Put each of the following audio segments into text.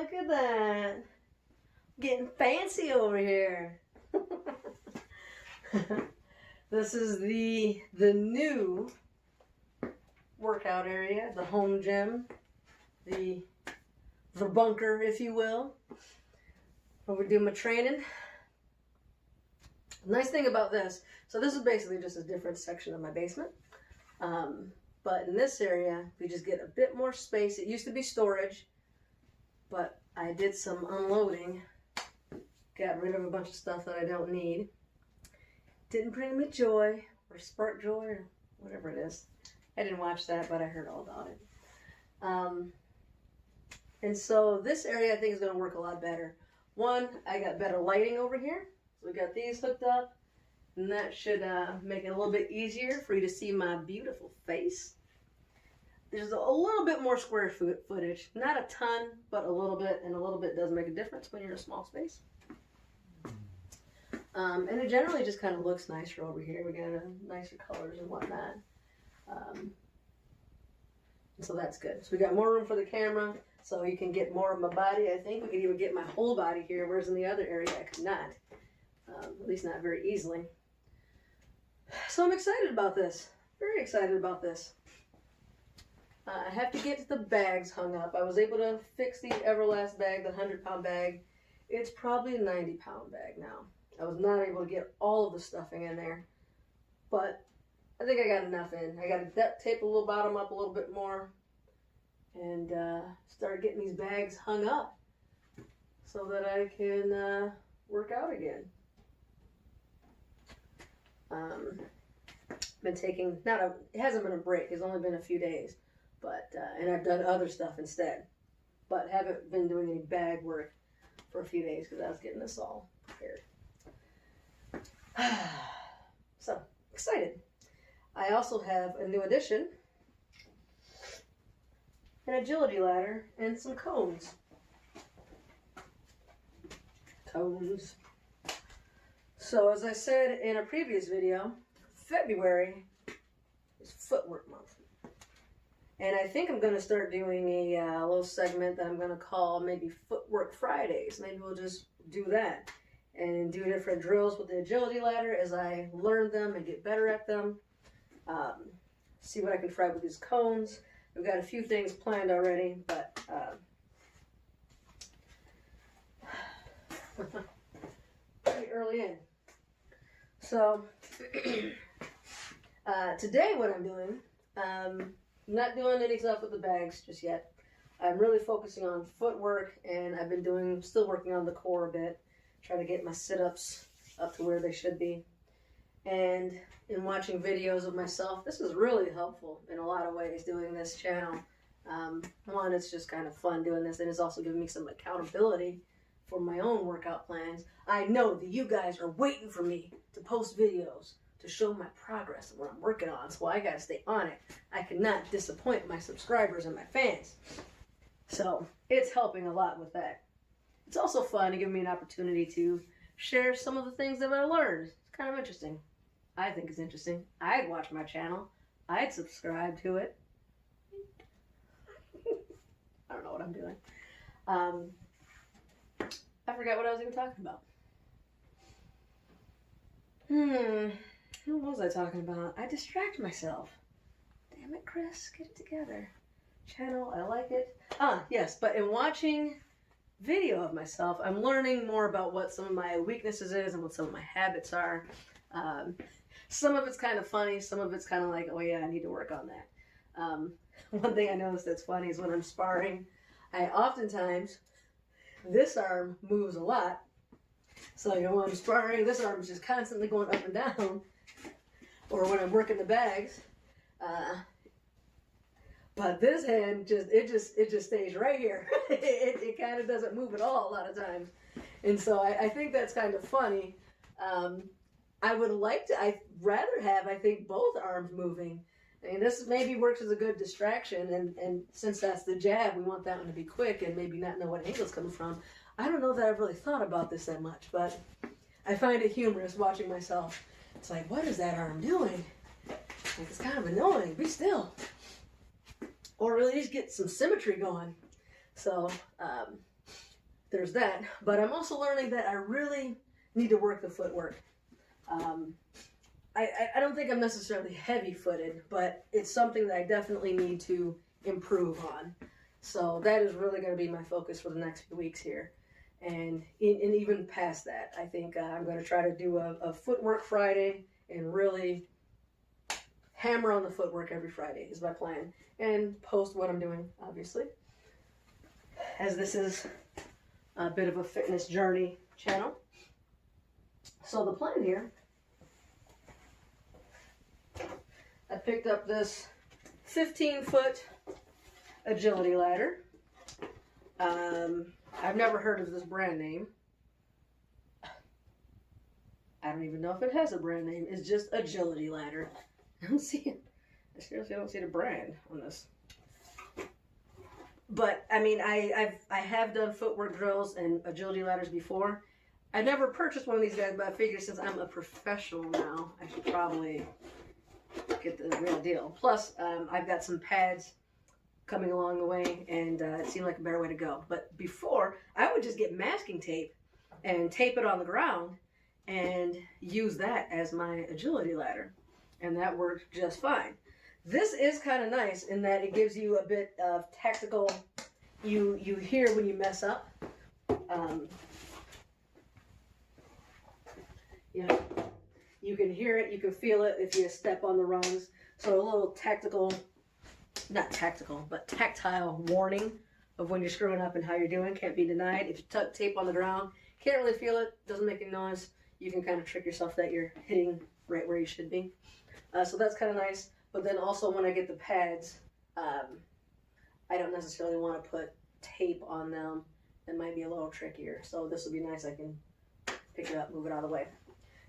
look at that. Getting fancy over here. This is the new workout area, the home gym, the bunker, if you will, where we do my training. The nice thing about this, so this is basically just a different section of my basement. But in this area, we just get a bit more space. It used to be storage, but I did some unloading. Got rid of a bunch of stuff that I don't need. Didn't bring me joy, or spark joy, or whatever it is. I didn't watch that, but I heard all about it. And so this area I think is going to work a lot better. One, I got better lighting over here. So we got these hooked up, and that should make it a little bit easier for you to see my beautiful face. There's a little bit more square footage. Not a ton, but a little bit, and a little bit does make a difference when you're in a small space. And it generally just kind of looks nicer over here. We got nicer colors and whatnot. And so that's good. So we got more room for the camera, so you can get more of my body. I think we could even get my whole body here, whereas in the other area I could not. At least not very easily. So I'm excited about this. Very excited about this. I have to get the bags hung up. I was able to fix the Everlast bag, the 100-pound bag. It's probably a 90-pound bag now. I was not able to get all of the stuffing in there, but I think I got enough in. I got to duct tape the little bottom up a little bit more and start getting these bags hung up so that I can work out again. Been taking, it hasn't been a break, it's only been a few days, but, and I've done other stuff instead, but haven't been doing any bag work for a few days because I was getting this all prepared. So, excited. I also have a new addition, an agility ladder, and some cones. So as I said in a previous video, February is Footwork Month. And I think I'm going to start doing a little segment that I'm going to call maybe Footwork Fridays. Maybe we'll just do that and do different drills with the agility ladder as I learn them and get better at them. See what I can try with these cones. We've got a few things planned already, but pretty early in. So today what I'm doing, not doing any stuff with the bags just yet. I'm really focusing on footwork, and I've been still working on the core a bit, trying to get my sit-ups up to where they should be. And in watching videos of myself, this is really helpful in a lot of ways, doing this channel. One, it's just kind of fun doing this, and it's also giving me some accountability for my own workout plans. I know that you guys are waiting for me to post videos to show my progress and what I'm working on, so I gotta stay on it. I cannot disappoint my subscribers and my fans. So it's helping a lot with that. It's also fun to give me an opportunity to share some of the things that I learned. It's kind of interesting. I think it's interesting. I'd watch my channel. I'd subscribe to it. I don't know what I'm doing. I forgot what I was even talking about. What was I talking about? I distract myself. Damn it, Kris, get it together. Channel, I like it. Yes, but in watching video of myself, I'm learning more about what some of my weaknesses is and what some of my habits are. Some of it's kind of funny, some of it's kind of like, oh yeah, I need to work on that. One thing I noticed that's funny is when I'm sparring, I oftentimes, this arm moves a lot. So, when I'm sparring, this arm is just constantly going up and down. Or when I'm working the bags. But this hand, it just stays right here. it kind of doesn't move at all a lot of times. And so I think that's kind of funny. I'd rather have, I think, both arms moving. I mean, this maybe works as a good distraction, and since that's the jab, we want that one to be quick and maybe not know what angle's coming from. I don't know that I've really thought about this that much, but I find it humorous watching myself. It's like, what is that arm doing? Like, it's kind of annoying. Be still. Or really just get some symmetry going. So, there's that. But I'm also learning that I really need to work the footwork. I don't think I'm necessarily heavy-footed, but it's something that I definitely need to improve on. So that is really going to be my focus for the next few weeks here. And even past that, I think I'm going to try to do a Footwork Friday and really hammer on the footwork every Friday is my plan. And post what I'm doing, obviously. As this is a bit of a fitness journey channel. So the plan here, I picked up this 15-foot agility ladder. I've never heard of this brand name. I don't even know if it has a brand name. It's just agility ladder. I don't see it. I seriously don't see the brand on this. But I mean, I have done footwork drills and agility ladders before. I never purchased one of these guys, but I figured since I'm a professional now, I should probably get the real deal. Plus, I've got some pads coming along the way, and it seemed like a better way to go. But before, I would just get masking tape and tape it on the ground and use that as my agility ladder. And that worked just fine. This is kind of nice in that it gives you a bit of tactical, you hear when you mess up. Yeah, you can hear it, you can feel it if you step on the rungs. So a little tactical, not tactical, but tactile warning of when you're screwing up and how you're doing. Can't be denied. If you tuck tape on the ground, can't really feel it, doesn't make any noise, you can kind of trick yourself that you're hitting right where you should be. So that's kind of nice. But then also when I get the pads, I don't necessarily want to put tape on them. It might be a little trickier. So this would be nice. I can pick it up, move it out of the way.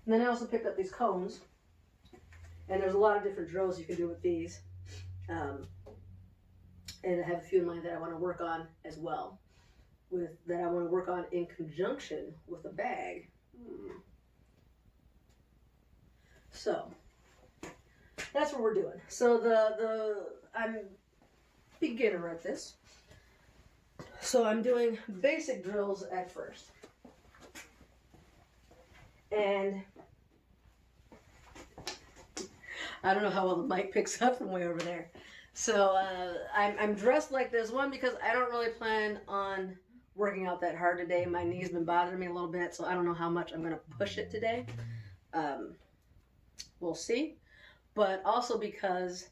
And then I also picked up these cones. And there's a lot of different drills you can do with these. And I have a few in mind that I want to work on as well. That I want to work on in conjunction with a bag. So that's what we're doing. So I'm beginner at this. So I'm doing basic drills at first. And I don't know how well the mic picks up from way over there. So I'm dressed like this, one, because I don't really plan on working out that hard today. My knee's been bothering me a little bit, so I don't know how much I'm going to push it today. We'll see. But also because,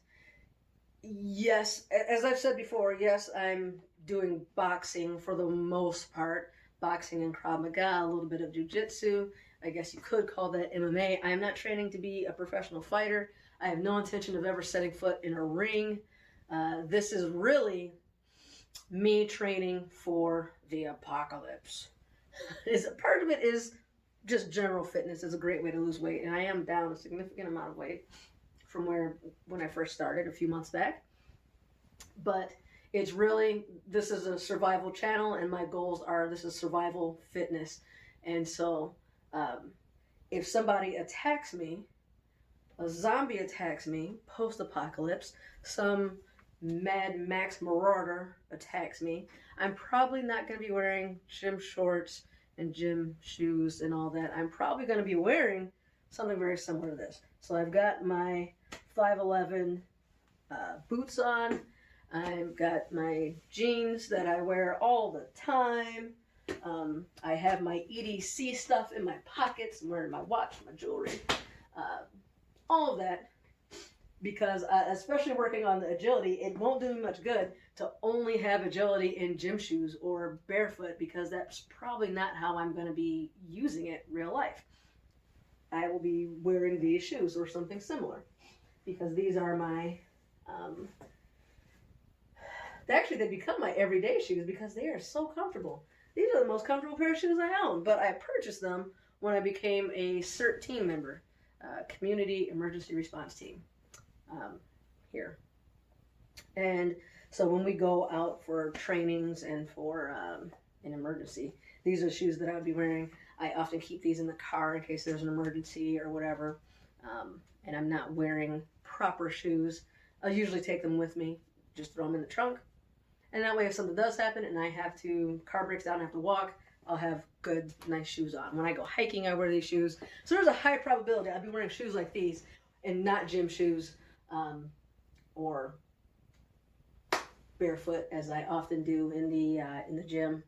yes, as I've said before, yes, I'm doing boxing for the most part. Boxing and Krav Maga, a little bit of jiu-jitsu. I guess you could call that MMA. I am not training to be a professional fighter. I have no intention of ever setting foot in a ring. This is really me training for the apocalypse. Part of it is just general fitness. Is a great way to lose weight, and I am down a significant amount of weight from when I first started a few months back. But it's really, this is a survival channel, and my goals are, this is survival fitness. And so if somebody attacks me, a zombie attacks me, post-apocalypse, some Mad Max Marauder attacks me, I'm probably not going to be wearing gym shorts and gym shoes and all that. I'm probably going to be wearing something very similar to this. So I've got my 511 boots on. I've got my jeans that I wear all the time. I have my EDC stuff in my pockets. I'm wearing my watch, my jewelry, all of that. Because especially working on the agility, it won't do me much good to only have agility in gym shoes or barefoot, because that's probably not how I'm going to be using it real life. I will be wearing these shoes or something similar, because these are my, actually they become my everyday shoes because they are so comfortable. These are the most comfortable pair of shoes I own, but I purchased them when I became a CERT team member, Community Emergency Response Team. Here. And so when we go out for trainings and for an emergency, these are the shoes that I would be wearing. I often keep these in the car in case there's an emergency or whatever, and I'm not wearing proper shoes. I'll usually take them with me, just throw them in the trunk, and that way if something does happen and I have to, car breaks down, I have to walk, I'll have good, nice shoes on. When I go hiking, I wear these shoes. So there's a high probability I'll be wearing shoes like these and not gym shoes, or barefoot, as I often do in the gym.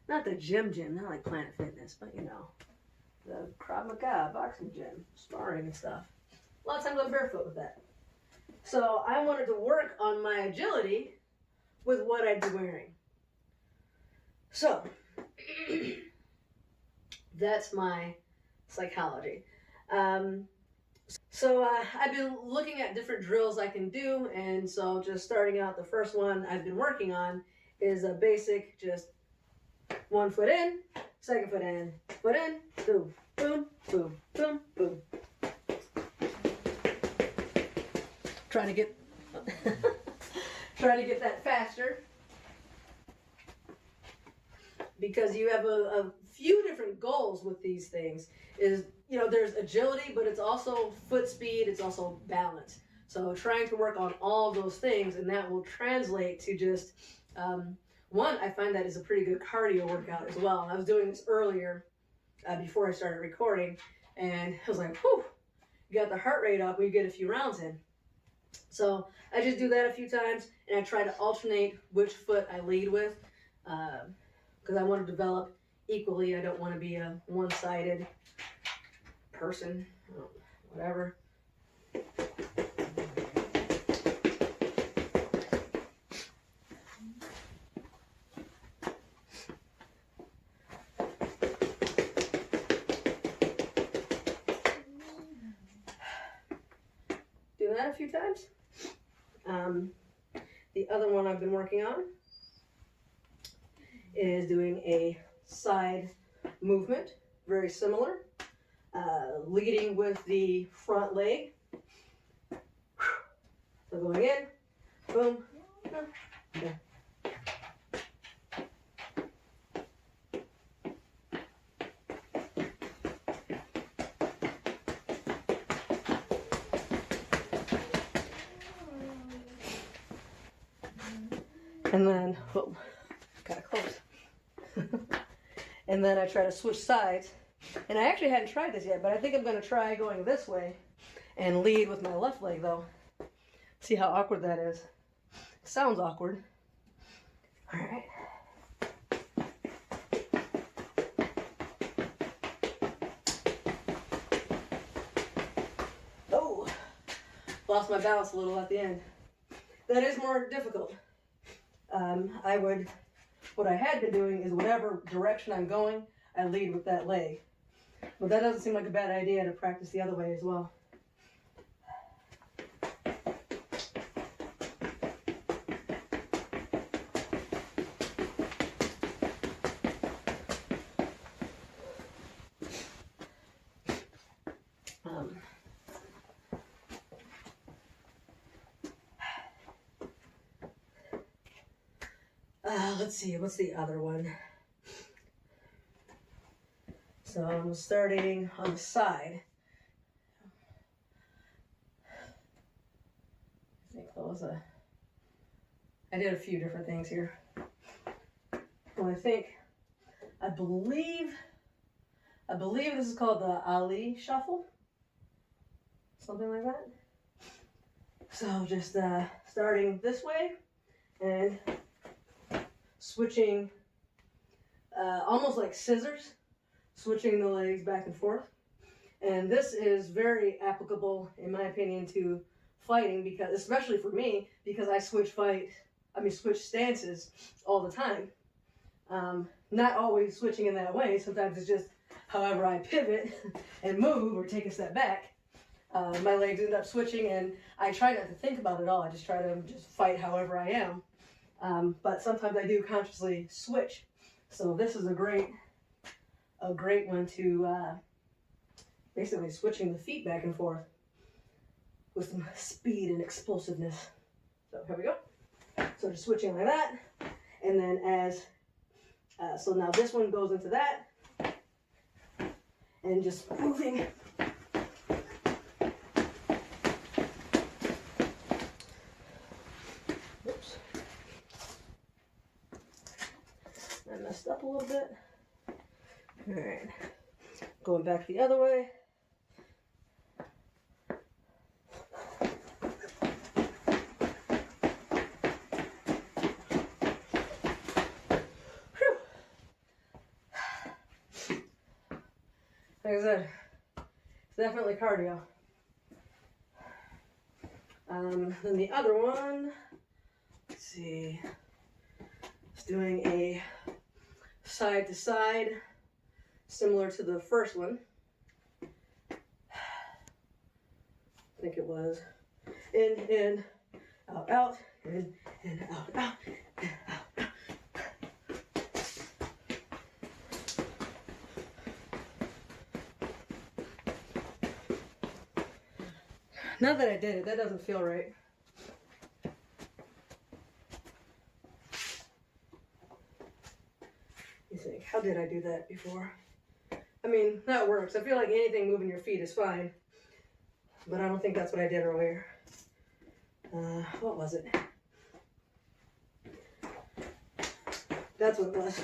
Not the gym, not like Planet Fitness, but you know, the Krav Maga boxing gym, sparring and stuff. A lot of times I'm barefoot with that. So I wanted to work on my agility with what I'd be wearing. So that's my psychology. So I've been looking at different drills I can do, and so just starting out, the first one I've been working on is a basic, just 1 foot in, 2nd foot in, boom, boom, boom, boom, boom. Trying to get that faster, because you have a few different goals with these things. Is, you know, there's agility, but it's also foot speed, it's also balance. So trying to work on all of those things, and that will translate to just one, I find that is a pretty good cardio workout as well. I was doing this earlier before I started recording, and I was like, whew, you got the heart rate up when you get a few rounds in. So I just do that a few times, and I try to alternate which foot I lead with, because I want to develop equally. I don't want to be a one-sided person, whatever. Do that a few times. The other one I've been working on is doing a side movement, very similar, leading with the front leg. So going in, boom, okay. And then, oh, got it close. And then I try to switch sides. And I actually hadn't tried this yet, but I think I'm going to try going this way and lead with my left leg, though. See how awkward that is. It sounds awkward. All right. Oh, lost my balance a little at the end. That is more difficult. What I had been doing is whatever direction I'm going, I lead with that leg. But that doesn't seem like a bad idea to practice the other way as well. Let's see, what's the other one? So I'm starting on the side. I think I did a few different things here. Well, I believe this is called the Ali Shuffle. Something like that. So just starting this way and switching, almost like scissors, switching the legs back and forth. And this is very applicable, in my opinion, to fighting, because, especially for me, because I switch stances all the time. Not always switching in that way. Sometimes it's just however I pivot and move or take a step back. My legs end up switching, and I try not to think about it all. I just try to just fight however I am. But sometimes I do consciously switch. So this is a great one to basically switching the feet back and forth with some speed and explosiveness. So here we go. So just switching like that. And then so now this one goes into that. And just moving. messed up a little bit. All right, going back the other way. Whew. Like I said, it's definitely cardio. Then the other one, let's see, it's doing a side to side, similar to the first one. I think it was in, out, out, in, out, out, in, out, out. Now that I did it, that doesn't feel right. You think, how did I do that before? I mean, that works. I feel like anything moving your feet is fine. But I don't think that's what I did earlier. What was it? That's what it was.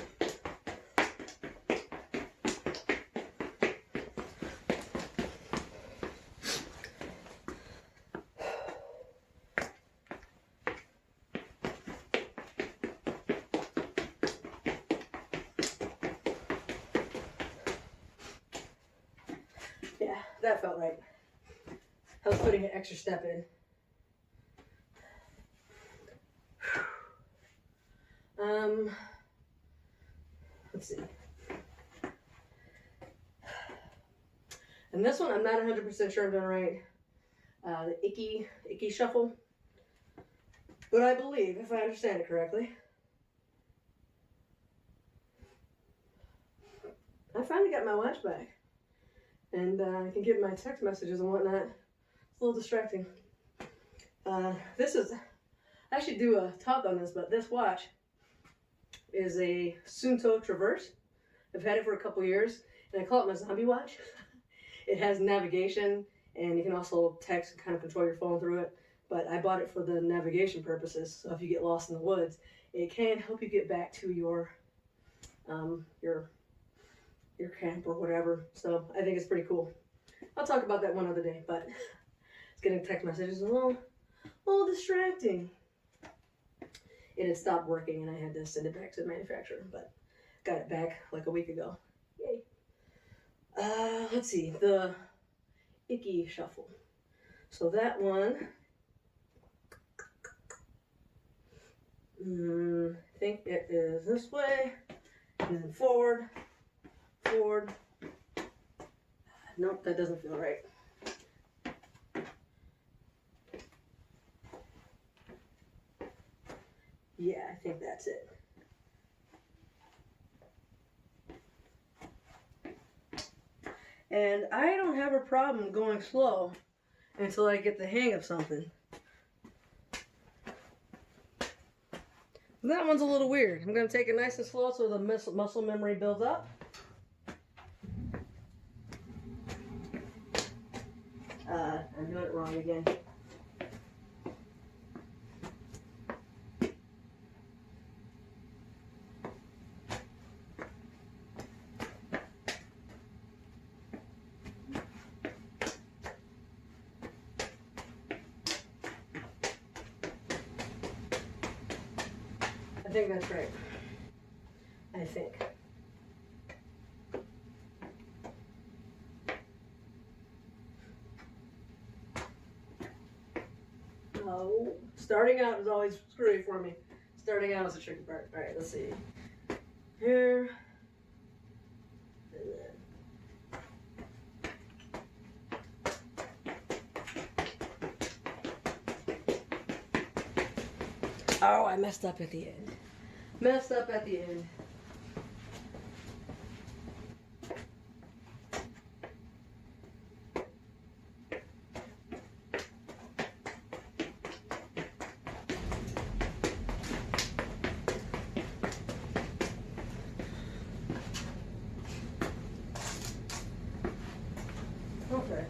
Yeah, that felt right. I was putting an extra step in. Let's see. And this one, I'm not 100% sure I'm doing right. The icky shuffle. But I believe, if I understand it correctly, I finally got my watch back. And I can get my text messages and whatnot. It's a little distracting. This is, I should do a talk on this, but this watch is a Sunto Traverse. I've had it for a couple years, and I call it my zombie watch. It has navigation, and you can also text and kind of control your phone through it. But I bought it for the navigation purposes, so if you get lost in the woods, it can help you get back to your camp or whatever. So I think it's pretty cool. I'll talk about that one other day, but it's getting text messages a little distracting. It had stopped working and I had to send it back to the manufacturer, but got it back like a week ago. Yay. Let's see, the icky shuffle. So that one, I think it is this way, and then forward. Nope, that doesn't feel right. Yeah, I think that's it. And I don't have a problem going slow until I get the hang of something. That one's a little weird. I'm going to take it nice and slow so the muscle memory builds up. I'm doing it wrong again. I think that's right. I think. Oh, starting out is always screwy for me. Starting out is a tricky part. All right, let's see. Here. And then. Oh, I messed up at the end. Messed up at the end. Okay.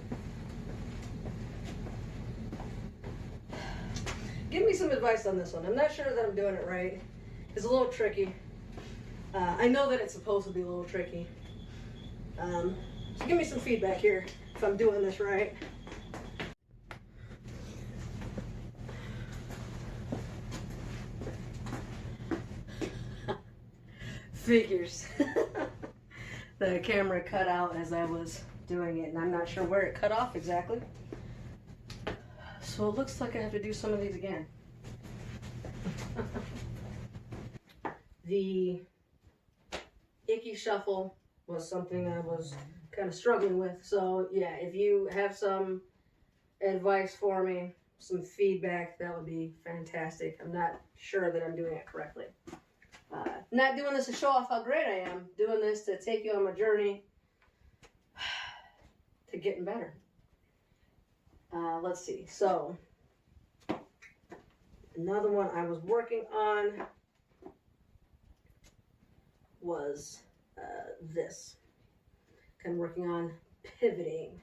Give me some advice on this one. I'm not sure that I'm doing it right. It's a little tricky. I know that it's supposed to be a little tricky. So give me some feedback here if I'm doing this right. Figures. The camera cut out as I was doing it, and I'm not sure where it cut off exactly. So it looks like I have to do some of these again. The icky shuffle was something I was kind of struggling with. So yeah, if you have some advice for me, some feedback, that would be fantastic. I'm not sure that I'm doing it correctly. Not doing this to show off how great I am. Doing this to take you on my journey to getting better. Let's see. So another one I was working on was this. Kind of working on pivoting.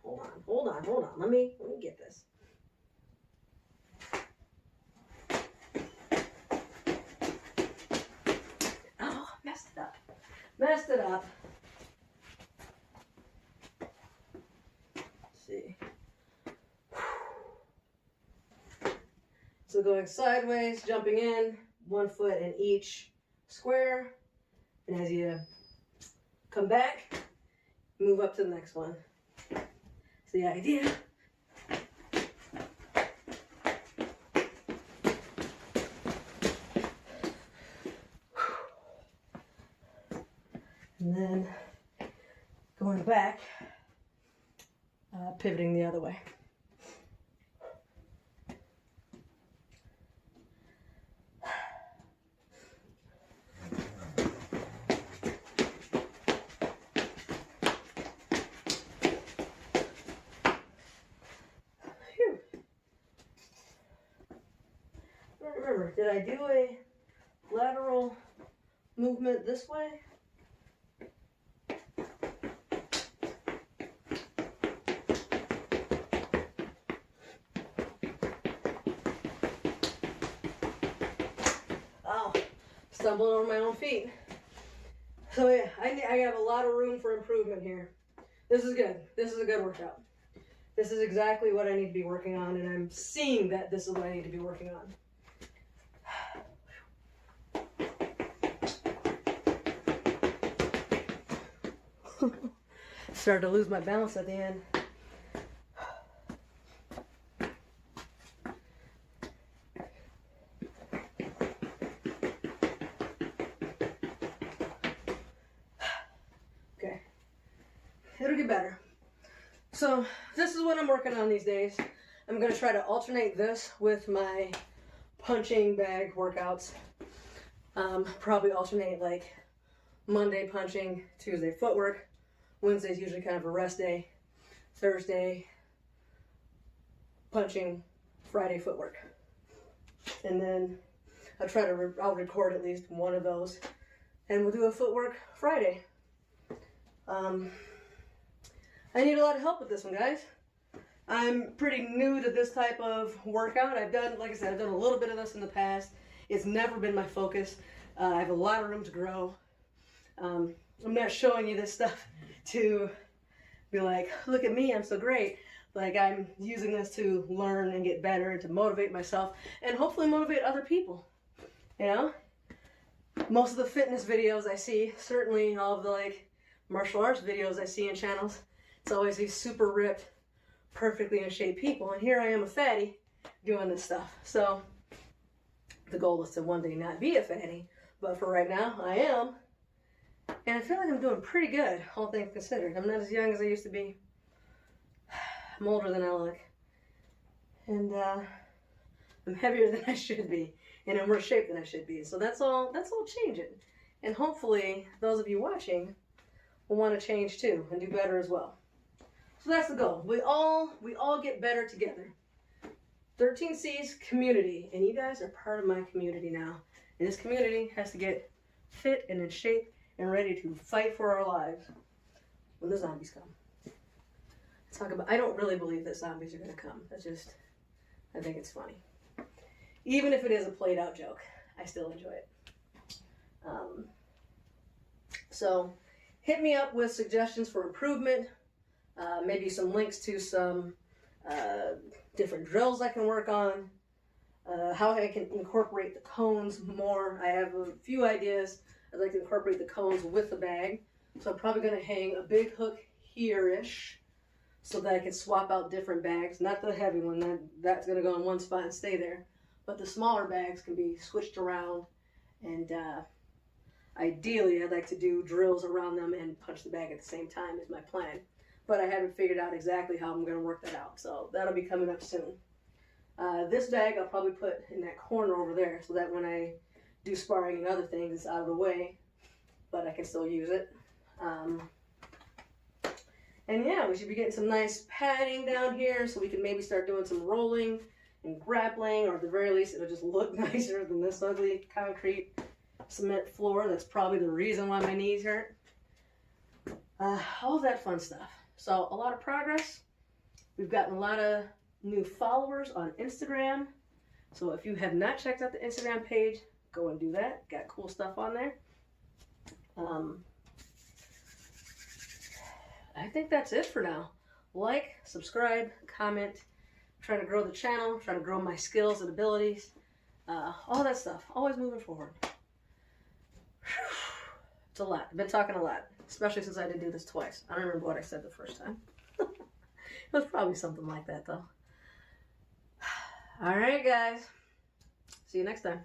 Hold on. Let me get this. Oh, messed it up. Let's see. So going sideways, jumping in, 1 foot in each square, and as you come back, move up to the next one. That's the idea. And then going back, pivoting the other way. Remember, did I do a lateral movement this way? Oh, stumbling over my own feet. So yeah, I have a lot of room for improvement here. This is good. This is a good workout. This is exactly what I need to be working on, and I'm seeing that this is what I need to be working on. Started to lose my balance at the end. Okay, it'll get better. So this is what I'm working on these days. I'm going to try to alternate this with my punching bag workouts. Probably alternate like Monday punching, Tuesday footwork. Wednesday's usually kind of a rest day. Thursday punching, Friday footwork. And then I'll record at least one of those, and we'll do a footwork Friday. I need a lot of help with this one, guys. I'm pretty new to this type of workout. I've done, like I said, I've done a little bit of this in the past. It's never been my focus. I have a lot of room to grow. I'm not showing you this stuff to be like, look at me, I'm so great. Like, I'm using this to learn and get better and to motivate myself and hopefully motivate other people, you know? Most of the fitness videos I see, certainly all of the like martial arts videos I see in channels, it's always these super ripped, perfectly in shape people, and here I am, a fatty, doing this stuff. So the goal is to one day not be a fatty, but for right now, I am. And I feel like I'm doing pretty good, all things considered. I'm not as young as I used to be. I'm older than I look. And I'm heavier than I should be. And in worse shape than I should be. So that's all changing. And hopefully, those of you watching will want to change too and do better as well. So that's the goal. We all get better together. 13C's community. And you guys are part of my community now. And this community has to get fit and in shape and ready to fight for our lives when the zombies come. I don't really believe that zombies are going to come. I think it's funny. Even if it is a played out joke, I still enjoy it. So hit me up with suggestions for improvement, maybe some links to some different drills I can work on, how I can incorporate the cones more. I have a few ideas. I'd like to incorporate the cones with the bag. So I'm probably going to hang a big hook here-ish so that I can swap out different bags. Not the heavy one, that's going to go in one spot and stay there. But the smaller bags can be switched around, and ideally I'd like to do drills around them and punch the bag at the same time is my plan. But I haven't figured out exactly how I'm going to work that out. So that'll be coming up soon. This bag I'll probably put in that corner over there so that when I do sparring and other things, it's out of the way, but I can still use it. And yeah, we should be getting some nice padding down here so we can maybe start doing some rolling and grappling, or at the very least it'll just look nicer than this ugly concrete cement floor. That's probably the reason why my knees hurt. All that fun stuff. So a lot of progress. We've gotten a lot of new followers on Instagram. So if you have not checked out the Instagram page, go and do that. Got cool stuff on there. I think that's it for now. Like, subscribe, comment. I'm trying to grow the channel, trying to grow my skills and abilities. All that stuff. Always moving forward. It's a lot. I've been talking a lot, especially since I did do this twice. I don't remember what I said the first time. It was probably something like that, though. All right, guys. See you next time.